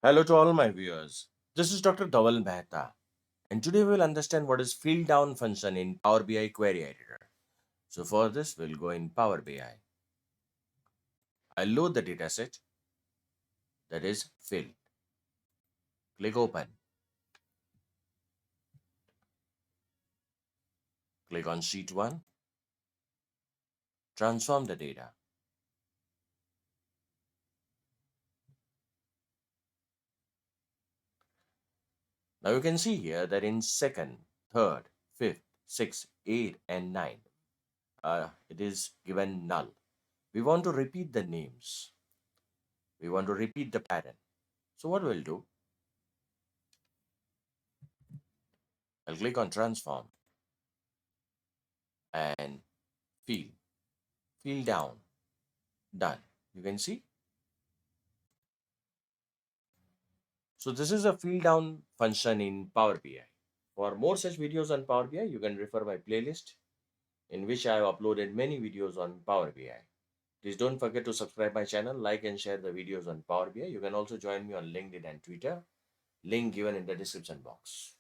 Hello to all my viewers. This is Dr. Dhaval Maheta, and today we'll understand what is fill down function in Power BI Query Editor. So for this, we'll go in Power BI. I'll load the dataset that is filled. Click Open. Click on Sheet 1. Transform the data. Now you can see here that in second, third, fifth, sixth, eighth, and ninth, it is given null. We want to repeat the names. We want to repeat the pattern. So what we'll do, I'll click on Transform and Fill. Fill down. Done. You can see. So this is a fill down function in Power BI. For more such videos on Power BI, you can refer my playlist in which I have uploaded many videos on Power BI. Please don't forget to subscribe my channel, like and share the videos on Power BI. You can also join me on LinkedIn and Twitter. Link given in the description box.